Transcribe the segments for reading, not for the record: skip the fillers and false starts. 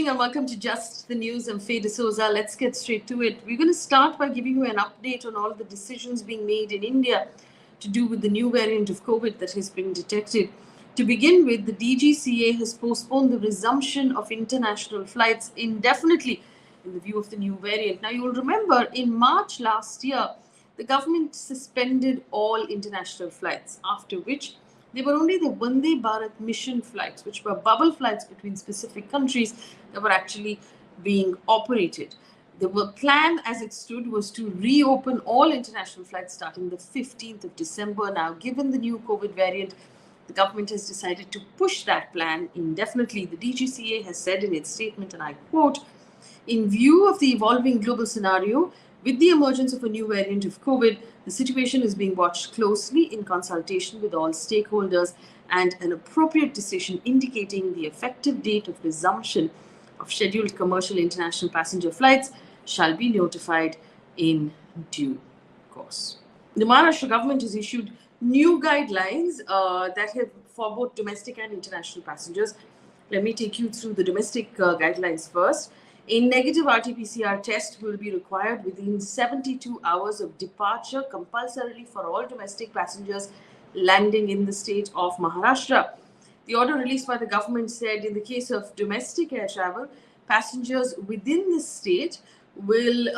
evening and welcome to Just the News. I'm Faye D'Souza. Let's get straight to it. We're going to start by giving you an update on all of the decisions being made in India to do with the new variant of COVID that has been detected. To begin with, the DGCA has postponed the resumption of international flights indefinitely in the view of the new variant. Now, you'll remember in March last year, the government suspended all international flights, after which there were only the Bombay Bharat mission flights, which were bubble flights between specific countries that were actually being operated. The plan as it stood was to reopen all international flights starting the 15th of December. Now, given the new COVID variant, the government has decided to push that plan indefinitely. The DGCA has said in its statement, and I quote, "In view of the evolving global scenario, with the emergence of a new variant of COVID, the situation is being watched closely in consultation with all stakeholders, and an appropriate decision indicating the effective date of resumption of scheduled commercial international passenger flights shall be notified in due course." The Maharashtra government has issued new guidelines that have for both domestic and international passengers. Let me take you through the domestic guidelines first. A negative RT-PCR test will be required within 72 hours of departure, compulsorily for all domestic passengers landing in the state of Maharashtra. The order released by the government said in the case of domestic air travel, passengers within the state will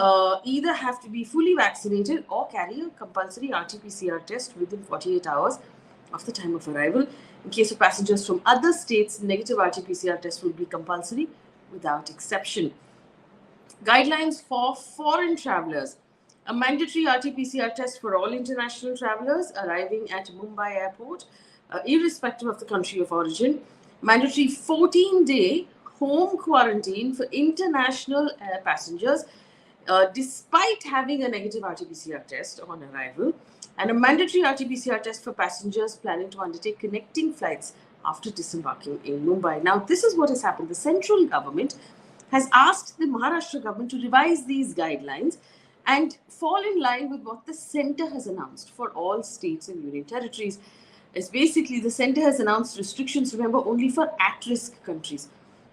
either have to be fully vaccinated or carry a compulsory RT-PCR test within 48 hours of the time of arrival. In case of passengers from other states, negative RT-PCR test will be compulsory without exception. Guidelines for foreign travelers. A mandatory RT-PCR test for all international travelers arriving at Mumbai airport, irrespective of the country of origin. Mandatory 14-day home quarantine for international air passengers, despite having a negative RT-PCR test on arrival. And a mandatory RT-PCR test for passengers planning to undertake connecting flights after disembarking in Mumbai. Now, this is what has happened. The central government has asked the Maharashtra government to revise these guidelines and fall in line with what the centre has announced for all states and union territories. As basically, the centre has announced restrictions, remember, only for at-risk countries,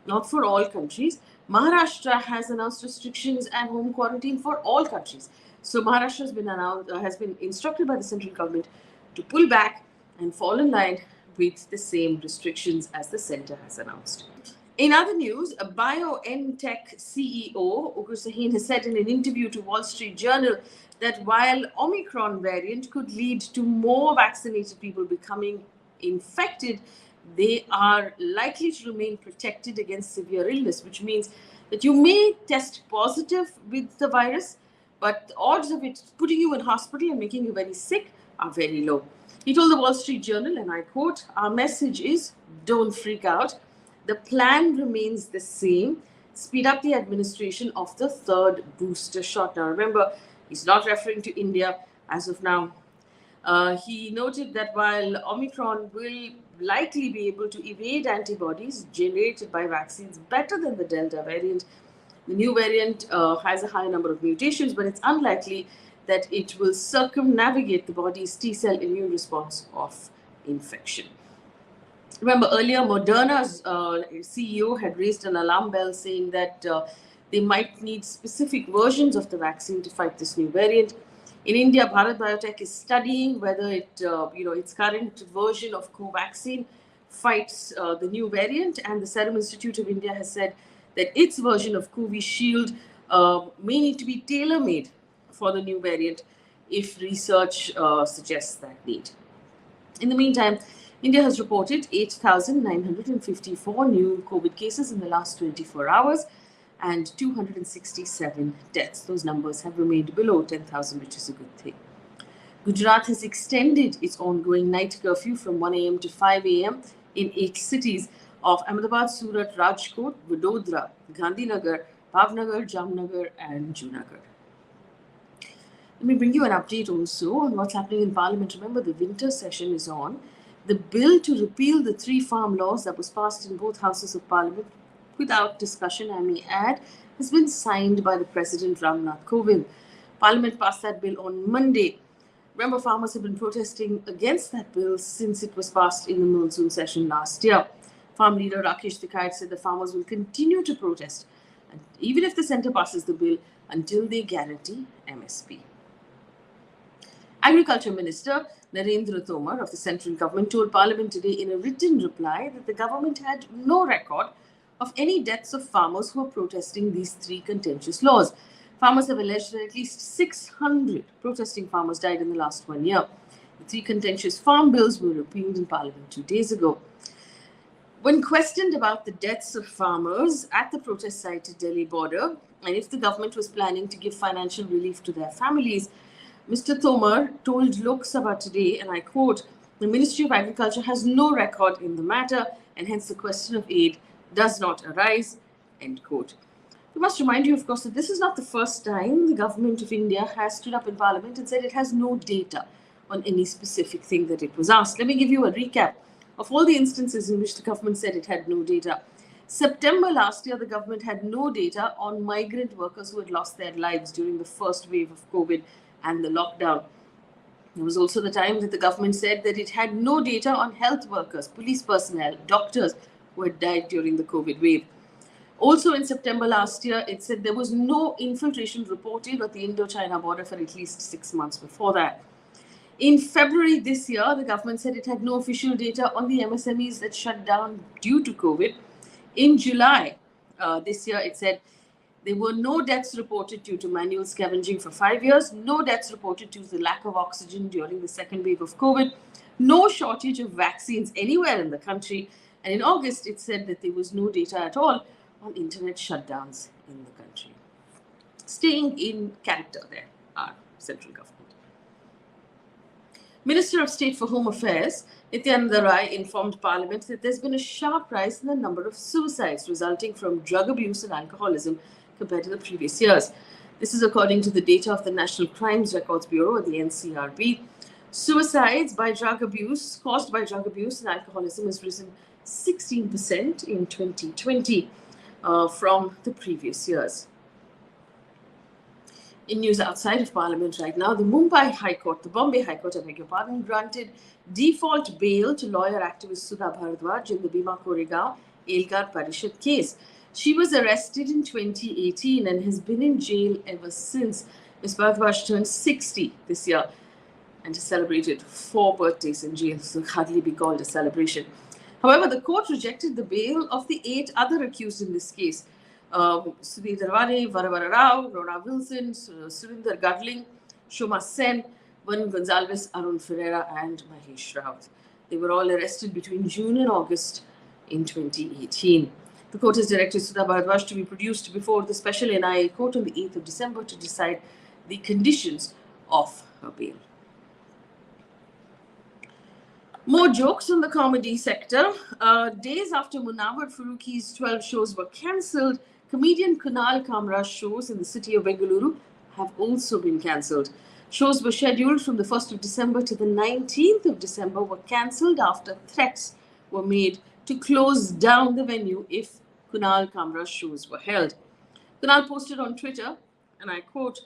not for all countries. Maharashtra has announced restrictions and home quarantine for all countries. So Maharashtra has been instructed by the central government to pull back and fall in line with the same restrictions as the centre has announced. In other news, a BioNTech CEO, Ugur Sahin, has said in an interview to Wall Street Journal that while Omicron variant could lead to more vaccinated people becoming infected, they are likely to remain protected against severe illness, which means that you may test positive with the virus, but the odds of it putting you in hospital and making you very sick are very low. He told the Wall Street Journal, and I quote, "Our message is don't freak out. The plan remains the same. Speed up the administration of the third booster shot." Now, remember, he's not referring to India as of now. He noted that while Omicron will likely be able to evade antibodies generated by vaccines better than the Delta variant, the new variant has a high number of mutations, but it's unlikely that it will circumnavigate the body's T-cell immune response of infection. Remember, earlier, Moderna's CEO had raised an alarm bell saying that they might need specific versions of the vaccine to fight this new variant. In India, BioNTech is studying whether its current version of Covaxin fights the new variant, and the Serum Institute of India has said that its version of Covishield may need to be tailor-made for the new variant if research suggests that need. In the meantime, India has reported 8,954 new COVID cases in the last 24 hours and 267 deaths. Those numbers have remained below 10,000, which is a good thing. Gujarat has extended its ongoing night curfew from 1 a.m. to 5 a.m. in 8 cities of Ahmedabad, Surat, Rajkot, Vadodara, Gandhinagar, Bhavnagar, Jamnagar, and Junagadh. Let me bring you an update also on what's happening in Parliament. Remember, the winter session is on. The bill to repeal the 3 farm laws that was passed in both houses of Parliament without discussion, I may add, has been signed by the President Ramnath Kovind. Parliament passed that bill on Monday. Remember, farmers have been protesting against that bill since it was passed in the monsoon session last year. Farm leader Rakesh Tikait said the farmers will continue to protest, and even if the centre passes the bill, until they guarantee MSP. Agriculture Minister Narendra Tomar of the central government told Parliament today in a written reply that the government had no record of any deaths of farmers who are protesting these three contentious laws. Farmers have alleged that at least 600 protesting farmers died in the last 1 year. The three contentious farm bills were repealed in Parliament 2 days ago. When questioned about the deaths of farmers at the protest site at Delhi border and if the government was planning to give financial relief to their families, Mr. Tomar told Lok Sabha today, and I quote, "The Ministry of Agriculture has no record in the matter and hence the question of aid does not arise," end quote. We must remind you, of course, that this is not the first time the government of India has stood up in Parliament and said it has no data on any specific thing that it was asked. Let me give you a recap of all the instances in which the government said it had no data. September last year, the government had no data on migrant workers who had lost their lives during the first wave of COVID and the lockdown. It was also the time that the government said that it had no data on health workers, police personnel, doctors who had died during the COVID wave. Also in September last year, it said there was no infiltration reported at the Indo-China border for at least 6 months before that. In February this year, the government said it had no official data on the MSMEs that shut down due to COVID. In July this year, it said there were no deaths reported due to manual scavenging for 5 years, no deaths reported due to the lack of oxygen during the second wave of COVID, no shortage of vaccines anywhere in the country, and in August, it said that there was no data at all on internet shutdowns in the country. Staying in character there, our central government. Minister of State for Home Affairs, Nityananda Rai, informed Parliament that there's been a sharp rise in the number of suicides resulting from drug abuse and alcoholism compared to the previous years. This is according to the data of the National Crimes Records Bureau, or the NCRB. Suicides by drug abuse, caused by drug abuse and alcoholism, has risen 16% in 2020 from the previous years. In news outside of Parliament right now, the Bombay High Court, I beg your pardon, granted default bail to lawyer activist Sudha Bharadwaj in the Bhima Koregaon Elgar Parishad case. She was arrested in 2018 and has been in jail ever since. Ms. Bharadwaj turned 60 this year and has celebrated 4 birthdays in jail, so hardly be called a celebration. However, the court rejected the bail of the 8 other accused in this case. Sudhir Darwane, Varavara Rao, Rona Wilson, Surinder Gadling, Shoma Sen, Varun Gonzalez, Arun Ferreira, and Mahesh Raut. They were all arrested between June and August in 2018. The court has directed Sudha Bharadwaj to be produced before the special NIA court on the 8th of December to decide the conditions of her bail. More jokes on the comedy sector. Days after Munawar Farooqi's 12 shows were cancelled, comedian Kunal Kamra's shows in the city of Bengaluru have also been cancelled. Shows were scheduled from the 1st of December to the 19th of December were cancelled after threats were made to close down the venue if Kunal Kamra's shows were held. Kunal posted on Twitter, and I quote,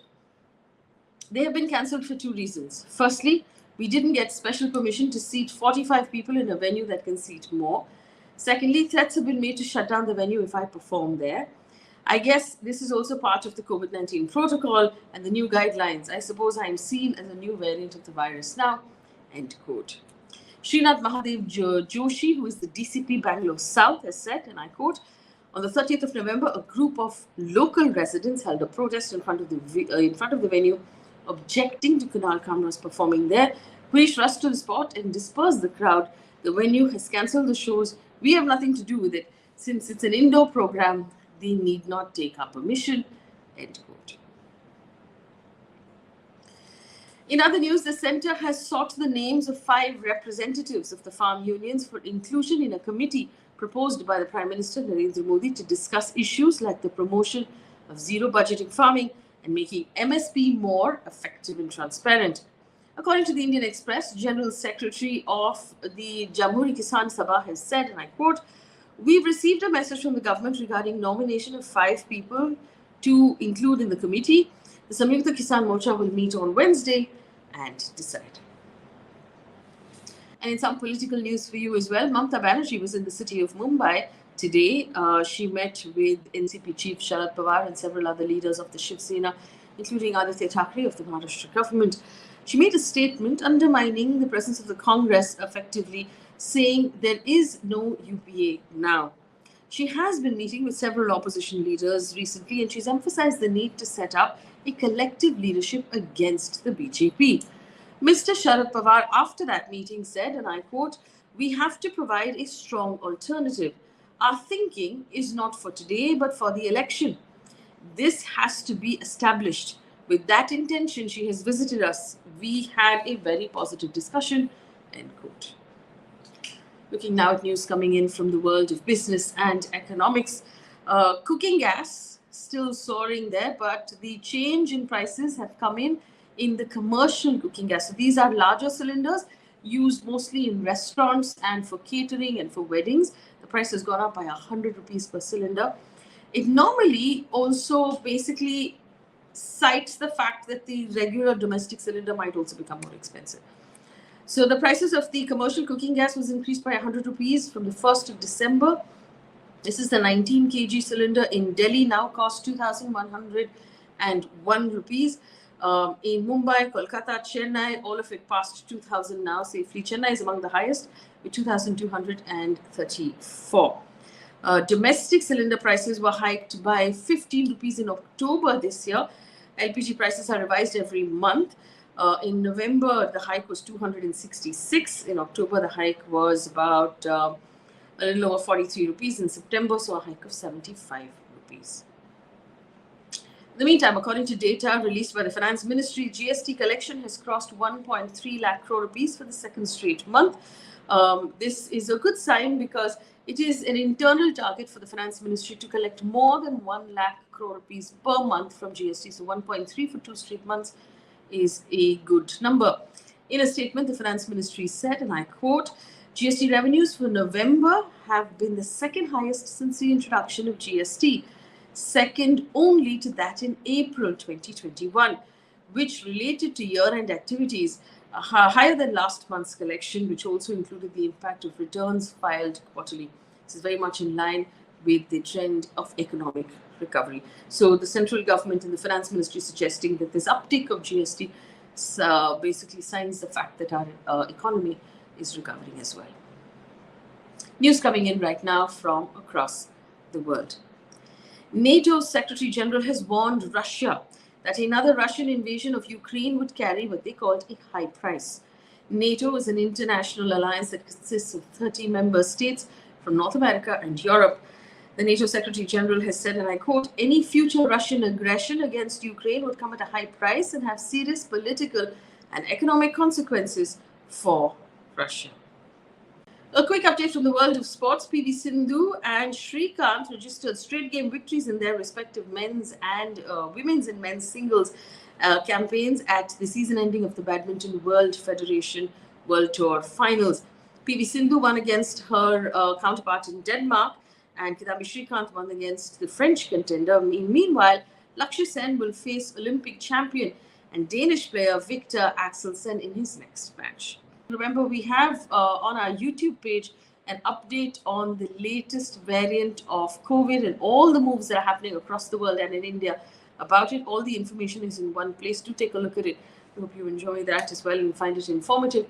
"They have been cancelled for 2 reasons. Firstly, we didn't get special permission to seat 45 people in a venue that can seat more. Secondly, threats have been made to shut down the venue if I perform there. I guess this is also part of the COVID-19 protocol and the new guidelines. I suppose I am seen as a new variant of the virus now," end quote. Srinath Mahadev Joshi, who is the DCP Bangalore South, has said, and I quote, "On the 30th of November, a group of local residents held a protest in front of the venue, objecting to Kunal Kamra's performing there. Police rushed to the spot and dispersed the crowd. The venue has cancelled the shows. We have nothing to do with it. Since it's an indoor program, they need not take our permission," end quote. In other news, the centre has sought the names of 5 representatives of the farm unions for inclusion in a committee proposed by the Prime Minister Narendra Modi to discuss issues like the promotion of zero budgeting farming and making MSP more effective and transparent. According to the Indian Express, General Secretary of the Jamhuri Kisan Sabha has said, and I quote, "We've received a message from the government regarding nomination of 5 people to include in the committee. The Samyukta Kisan Morcha will meet on Wednesday and decide." And in some political news for you as well, Mamata Banerjee was in the city of Mumbai today. She met with NCP chief Sharad Pawar and several other leaders of the Shiv Sena, including Aditya Thackeray of the Maharashtra government. She made a statement undermining the presence of the Congress, effectively saying there is no UPA now. She has been meeting with several opposition leaders recently, and she's emphasized the need to set up a collective leadership against the BJP. Mr. Sharad Pawar, after that meeting, said, and I quote, "We have to provide a strong alternative. Our thinking is not for today, but for the election. This has to be established. With that intention, she has visited us. We had a very positive discussion," end quote. Looking now at news coming in from the world of business and economics. Cooking gas still soaring there, but the change in prices have come in the commercial cooking gas. So these are larger cylinders used mostly in restaurants and for catering and for weddings. The price has gone up by 100 rupees per cylinder. It normally also basically cites the fact that the regular domestic cylinder might also become more expensive. So the prices of the commercial cooking gas was increased by 100 rupees from the 1st of December. This is the 19 kg cylinder in Delhi, now costs 2,101 rupees. In Mumbai, Kolkata, Chennai, all of it past 2,000 now safely. Chennai is among the highest with 2,234. Domestic cylinder prices were hiked by 15 rupees in October this year. LPG prices are revised every month. In November, the hike was 266. In October, the hike was about a little over 43 rupees. In September, so a hike of 75 rupees. In the meantime, according to data released by the Finance Ministry, GST collection has crossed 1.3 lakh crore rupees for the second straight month. This is a good sign because it is an internal target for the Finance Ministry to collect more than 1 lakh crore rupees per month from GST. So 1.3 for 2 straight months is a good number. In a statement, the Finance Ministry said, and I quote, "GST revenues for November have been the second highest since the introduction of GST, second only to that in April 2021, which related to year-end activities, higher than last month's collection, which also included the impact of returns filed quarterly." This is very much in line with the trend of economic recovery. So the central government and the Finance Ministry suggesting that this uptick of GST basically signs the fact that our economy is recovering as well. News coming in right now from across the world. NATO's Secretary General has warned Russia that another Russian invasion of Ukraine would carry what they called a high price. NATO is an international alliance that consists of 30 member states from North America and Europe. The NATO Secretary General has said, and I quote, "Any future Russian aggression against Ukraine would come at a high price and have serious political and economic consequences for Russia." A quick update from the world of sports. PV Sindhu and Srikanth registered straight game victories in their respective men's and women's and men's singles campaigns at the season ending of the Badminton World Federation World Tour Finals. PV Sindhu won against her counterpart in Denmark, and Kidambi Srikanth won against the French contender. Meanwhile, Lakshya Sen will face Olympic champion and Danish player Victor Axelsen in his next match. Remember, we have on our YouTube page an update on the latest variant of COVID and all the moves that are happening across the world and in India about it. All the information is in one place. Do take a look at it. I hope you enjoy that as well and find it informative.